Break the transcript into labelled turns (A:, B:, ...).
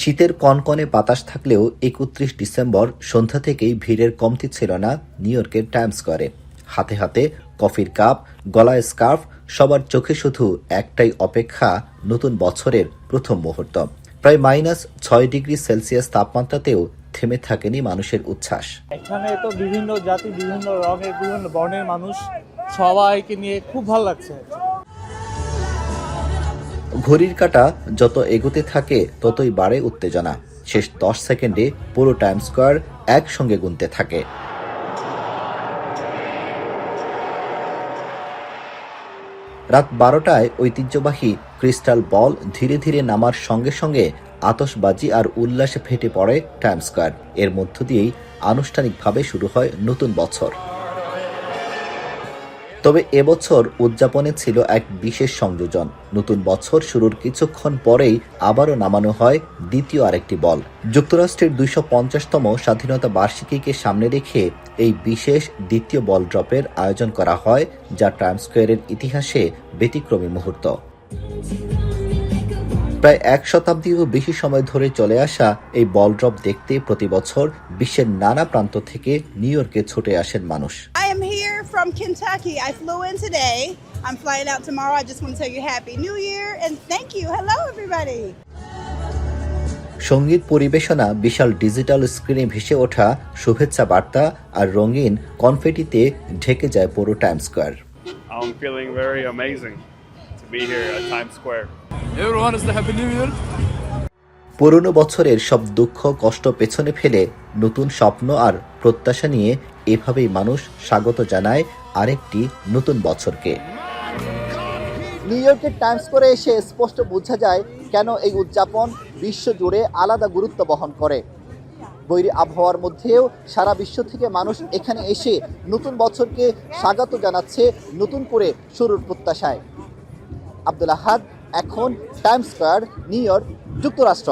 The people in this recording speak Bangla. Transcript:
A: শীতের কনকনে বাতাস থাকলেও ৩১ ডিসেম্বর সন্ধ্যা থেকেই ভিড়ের কমতি ছিল না নিউ ইয়র্কের টাইমস স্কয়ারে। হাতে হাতে কফির কাপ, গলায় স্কার্ফ, সবার চোখে শুধু একটাই অপেক্ষা, নতুন বছরের প্রথম মুহূর্ত। প্রায় -6 ডিগ্রি সেলসিয়াস তাপমাত্রাতেও থেমে থাকেনি মানুষের উচ্ছ্বাস।
B: এখানে তো বিভিন্ন জাতি, বিভিন্ন রঙের, বিভিন্ন বর্ণের মানুষ, সবাইকে নিয়ে খুব ভালো লাগছে।
A: ঘড়ির কাঁটা যত এগোতে থাকে ততই বাড়ে উত্তেজনা। শেষ 10 সেকেন্ডে পুরো টাইমস স্কয়ার একসঙ্গে গুনতে থাকে। রাত 12টায় ঐতিহ্যবাহী ক্রিস্টাল বল ধীরে ধীরে নামার সঙ্গে সঙ্গে আতশবাজি আর উল্লাসে ফেটে পড়ে টাইমস স্কয়ার। এর মধ্য দিয়েই আনুষ্ঠানিকভাবে শুরু হয় নতুন বছর। তবে এবছর উদযাপনে ছিল এক বিশেষ সংযোজন। নতুন বছর শুরুর কিছুক্ষণ পরেই আবারও নামানো হয় দ্বিতীয় আরেকটি বল। যুক্তরাষ্ট্রের 250তম স্বাধীনতা বার্ষিকীকে সামনে রেখে এই বিশেষ দ্বিতীয় বল ড্রপের আয়োজন করা হয়, যা টাইমস স্কয়ারের ইতিহাসে ব্যতিক্রমী মুহূর্ত। প্রায় 1 শতাব্দীরও বেশি সময় ধরে চলে আসা এই বল ড্রপ দেখতে প্রতি বছর বিশ্বের নানা প্রান্ত থেকে নিউ ইয়র্কে ছুটে আসেন মানুষ।
C: I am here from Kentucky. I flew in today. I'm flying out tomorrow. I just want to tell you Happy New Year and thank you. Hello, everybody.
A: সঙ্গীত পরিবেশনা, বিশাল ডিজিটাল স্ক্রিনে ভেসে ওঠা শুভেচ্ছা বার্তা আর রঙিন কনফেটিতে ঢেকে যায় পুরো Times square.
D: I'm feeling very amazing to be here at Times Square.
E: Everyone is the Happy New Year.
A: পুরনো বছরের সব দুঃখ কষ্ট পেছনে ফেলে নতুন স্বপ্ন আর প্রত্যাশা নিয়ে এভাবেই মানুষ স্বাগত জানায় আরেকটি নতুন বছরকে। নিউ ইয়র্কের টাইমস স্কয়ারে এসে স্পষ্ট বোঝা যায় কেন এই উদযাপন বিশ্বজুড়ে আলাদা গুরুত্ব বহন করে। বৈরী আবহাওয়ার মধ্যেও সারা বিশ্ব থেকে মানুষ এখানে এসে নতুন বছরকে স্বাগত জানাচ্ছে নতুন করে শুরুর প্রত্যাশায়। আব্দুল আহাদ, এখন টাইমস স্কয়ার, নিউ ইয়র্ক, যুক্তরাষ্ট্র।